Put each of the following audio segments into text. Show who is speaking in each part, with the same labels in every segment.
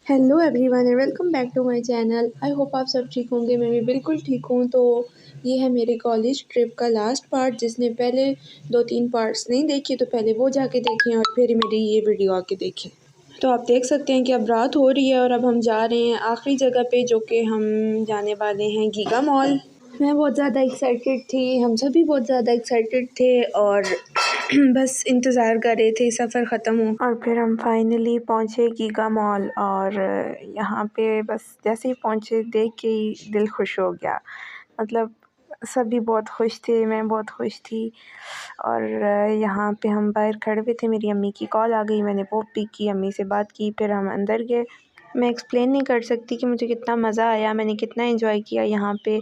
Speaker 1: Hello everyone and welcome back to my channel. I hope आप सब ठीक होंगे। मैं भी बिल्कुल ठीक हूँ। तो ये है मेरे कॉलेज ट्रिप का लास्ट पार्ट। जिसने पहले 2-3 पार्ट्स नहीं देखे तो पहले वो जाके देखें और फिर मेरी ये वीडियो आके देखें। तो आप देख सकते हैं कि अब रात हो रही है और अब हम जा रहे हैं आखिरी जगह पे, जो कि हम जाने वाले हैं गीगा मॉल। मैं बहुत ज़्यादा एक्साइटेड थी, हम सभी बहुत ज़्यादा एक्साइटेड थे और बस इंतज़ार कर रहे थे सफ़र ख़त्म हो। और फिर हम फाइनली पहुँचे गीगा मॉल और यहाँ पे बस जैसे ही पहुँचे देख के ही दिल खुश हो गया। मतलब सभी बहुत खुश थे, मैं बहुत खुश थी। और यहाँ पे हम बाहर खड़े हुए थे, मेरी अम्मी की कॉल आ गई, मैंने वो पिक की, अम्मी से बात की, फिर हम अंदर गए। मैं एक्सप्लेन नहीं कर सकती कि मुझे कितना मज़ा आया, मैंने कितना एंजॉय किया यहाँ पे।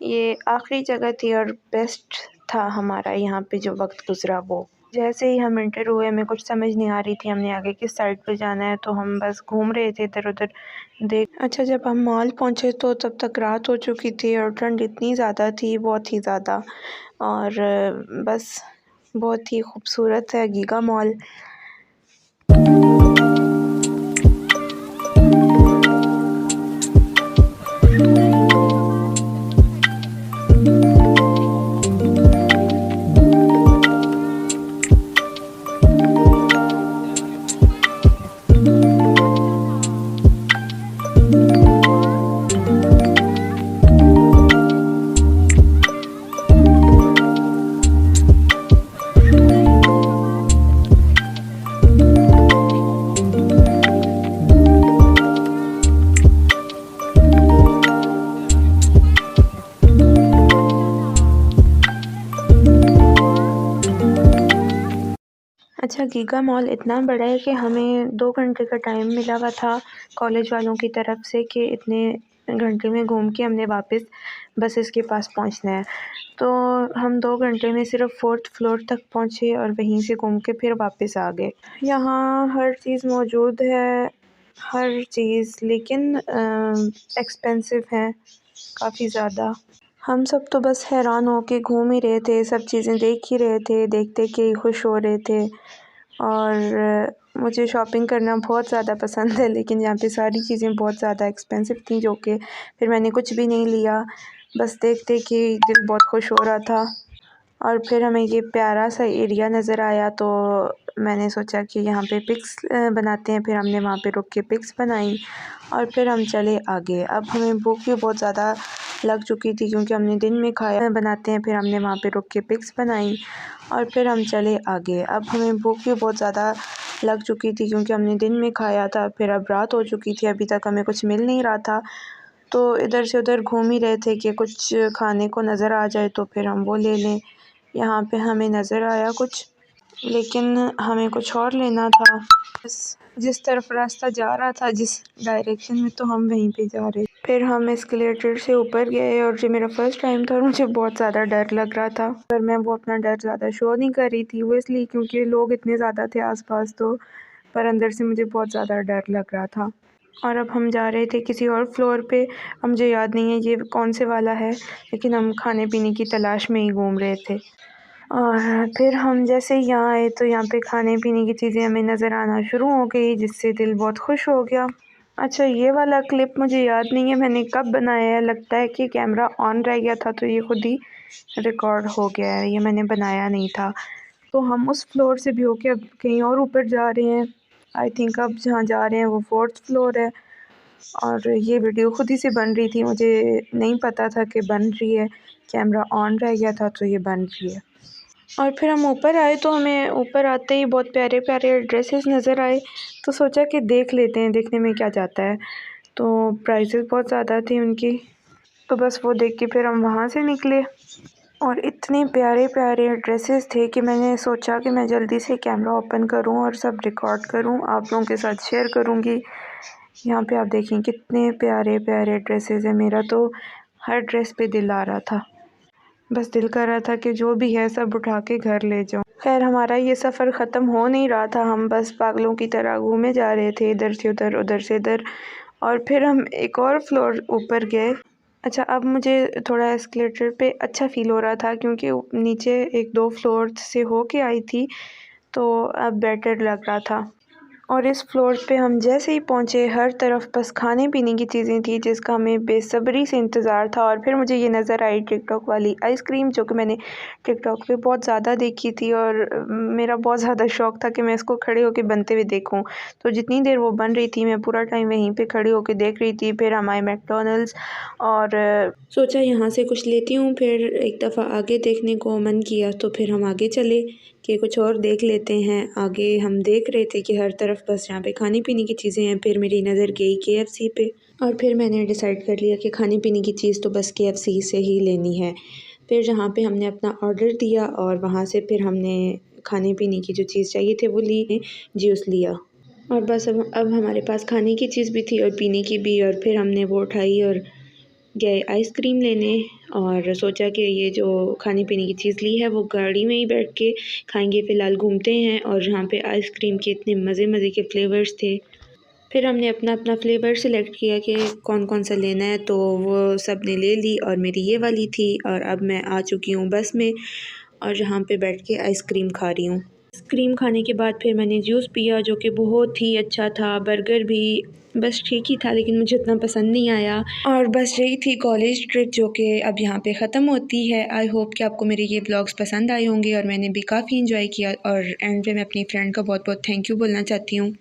Speaker 1: ये आखिरी जगह थी और बेस्ट था हमारा यहाँ पे जो वक्त गुजरा वो। जैसे ही हम एंटर हुए, हमें कुछ समझ नहीं आ रही थी हमने आगे किस साइड पे जाना है, तो हम बस घूम रहे थे इधर उधर देख। अच्छा, जब हम मॉल पहुँचे तो तब तक रात हो चुकी थी और ठंड इतनी ज़्यादा थी, बहुत ही ज़्यादा। और बस बहुत ही खूबसूरत है गीगा मॉल। अच्छा, गीगा मॉल इतना बड़ा है कि हमें 2 घंटे का टाइम मिला हुआ था कॉलेज वालों की तरफ से कि इतने घंटे में घूम के हमने वापस बसेस के पास पहुंचना है। तो हम 2 घंटे में सिर्फ 4th फ्लोर तक पहुंचे और वहीं से घूम के फिर वापस आ गए। यहाँ हर चीज़ मौजूद है, हर चीज़, लेकिन एक्सपेंसिव है काफ़ी ज़्यादा। हम सब तो बस हैरान हो के घूम ही रहे थे, सब चीज़ें देख ही रहे थे, देख के ही खुश हो रहे थे। और मुझे शॉपिंग करना बहुत ज़्यादा पसंद है, लेकिन यहाँ पे सारी चीज़ें बहुत ज़्यादा एक्सपेंसिव थी, जो कि फिर मैंने कुछ भी नहीं लिया। बस देख के दिल बहुत खुश हो रहा था। और फिर हमें ये प्यारा सा एरिया नज़र आया, तो मैंने सोचा कि यहाँ पे पिक्स बनाते हैं। फिर हमने वहाँ पे रुक के पिक्स बनाई और फिर हम चले आगे। अब हमें भूख भी बहुत ज़्यादा लग चुकी थी क्योंकि हमने दिन में खाया बनाते हैं। फिर हमने वहाँ पे रुक के पिक्स बनाई और फिर हम चले आगे। अब हमें भूख भी बहुत ज़्यादा लग चुकी थी क्योंकि हमने दिन में खाया था। फिर अब रात हो चुकी थी, अभी तक हमें कुछ मिल नहीं रहा था, तो इधर से उधर घूम ही रहे थे कि कुछ खाने को नज़र आ जाए तो फिर हम वो ले लें। यहाँ पे हमें नज़र आया कुछ, लेकिन हमें कुछ और लेना था। बस जिस तरफ रास्ता जा रहा था, जिस डायरेक्शन में, तो हम वहीं पे जा रहे। फिर हम एस्केलेटर से ऊपर गए और जो मेरा फ़र्स्ट टाइम था, मुझे बहुत ज़्यादा डर लग रहा था, पर मैं वो अपना डर ज़्यादा शो नहीं कर रही थी। वो इसलिए क्योंकि लोग इतने ज़्यादा थे आसपास, तो पर अंदर से मुझे बहुत ज़्यादा डर लग रहा था। और अब हम जा रहे थे किसी और फ्लोर पे, अब मुझे याद नहीं है ये कौन से वाला है, लेकिन हम खाने पीने की तलाश में ही घूम रहे थे। और फिर हम जैसे ही यहाँ आए तो यहाँ पे खाने पीने की चीज़ें हमें नज़र आना शुरू हो गई, जिससे दिल बहुत खुश हो गया। अच्छा, ये वाला क्लिप मुझे याद नहीं है मैंने कब बनाया है, लगता है कि कैमरा ऑन रह गया था तो ये खुद ही रिकॉर्ड हो गया है, ये मैंने बनाया नहीं था। तो हम उस फ्लोर से भी होके अब कहीं और ऊपर जा रहे हैं। आई थिंक अब जहाँ जा रहे हैं वो 4th फ्लोर है। और ये वीडियो खुद ही से बन रही थी, मुझे नहीं पता था कि बन रही है, कैमरा ऑन रह गया था तो ये बन रही है। और फिर हम ऊपर आए तो हमें ऊपर आते ही बहुत प्यारे प्यारे ड्रेसेस नज़र आए, तो सोचा कि देख लेते हैं, देखने में क्या जाता है। तो प्राइसेस बहुत ज़्यादा थी उनकी, तो बस वो देख के फिर हम वहाँ से निकले। और इतने प्यारे प्यारे ड्रेसेस थे कि मैंने सोचा कि मैं जल्दी से कैमरा ओपन करूँ और सब रिकॉर्ड करूँ, आप लोगों के साथ शेयर करूँगी। यहाँ पे आप देखें कितने प्यारे प्यारे ड्रेसेस हैं। मेरा तो हर ड्रेस पे दिल आ रहा था, बस दिल कर रहा था कि जो भी है सब उठा के घर ले जाऊँ। खैर, हमारा ये सफ़र ख़त्म हो नहीं रहा था, हम बस पागलों की तरह घूमे जा रहे थे, इधर से उधर, उधर से इधर। और फिर हम एक और फ्लोर ऊपर गए। अच्छा, अब मुझे थोड़ा एस्केलेटर पे अच्छा फ़ील हो रहा था क्योंकि नीचे 1-2 फ्लोर से हो के आई थी, तो अब बेटर लग रहा था। और इस फ्लोर पे हम जैसे ही पहुँचे हर तरफ बस खाने पीने की चीज़ें थी जिसका हमें बेसब्री से इंतज़ार था। और फिर मुझे ये नज़र आई टिकटॉक वाली आइसक्रीम, जो कि मैंने टिकटॉक पे बहुत ज़्यादा देखी थी और मेरा बहुत ज़्यादा शौक़ था कि मैं इसको खड़े होके बनते हुए देखूँ। तो जितनी देर वो बन रही थी मैं पूरा टाइम वहीं पे खड़ी होके देख रही थी। फिर हम आए मैकडॉनल्ड्स और सोचा यहाँ से कुछ लेती हूँ। फिर एक दफ़ा आगे देखने को मन किया तो फिर हम आगे चले कि कुछ और देख लेते हैं। आगे हम देख रहे थे कि हर तरफ बस यहाँ पे खाने पीने की चीज़ें हैं। फिर मेरी नज़र गई KFC पे और फिर मैंने डिसाइड कर लिया कि खाने पीने की चीज़ तो बस KFC से ही लेनी है। फिर जहाँ पे हमने अपना ऑर्डर दिया और वहाँ से फिर हमने खाने पीने की जो चीज़ चाहिए थे वो ली, जूस लिया और बस अब हमारे पास खाने की चीज़ भी थी और पीने की भी। और फिर हमने वो उठाई और गए आइसक्रीम लेने और सोचा कि ये जो खाने पीने की चीज़ ली है वो गाड़ी में ही बैठ के खाएंगे। फ़िलहाल घूमते हैं और यहाँ पे आइसक्रीम के इतने मज़े के फ्लेवर्स थे। फिर हमने अपना अपना फ्लेवर सेलेक्ट किया कि कौन कौन सा लेना है, तो वो सब ने ले ली और मेरी ये वाली थी। और अब मैं आ चुकी हूँ बस में और यहाँ पे बैठ के आइसक्रीम खा रही हूँ। आइसक्रीम खाने के बाद फिर मैंने जूस पिया जो कि बहुत ही अच्छा था। बर्गर भी बस ठीक ही था लेकिन मुझे इतना पसंद नहीं आया। और बस यही थी कॉलेज ट्रिप जो कि अब यहाँ पे ख़त्म होती है। आई होप कि आपको मेरे ये ब्लॉग्स पसंद आए होंगे और मैंने भी काफ़ी इंजॉय किया। और एंड पे मैं अपनी फ्रेंड का बहुत बहुत थैंक यू बोलना चाहती हूँ।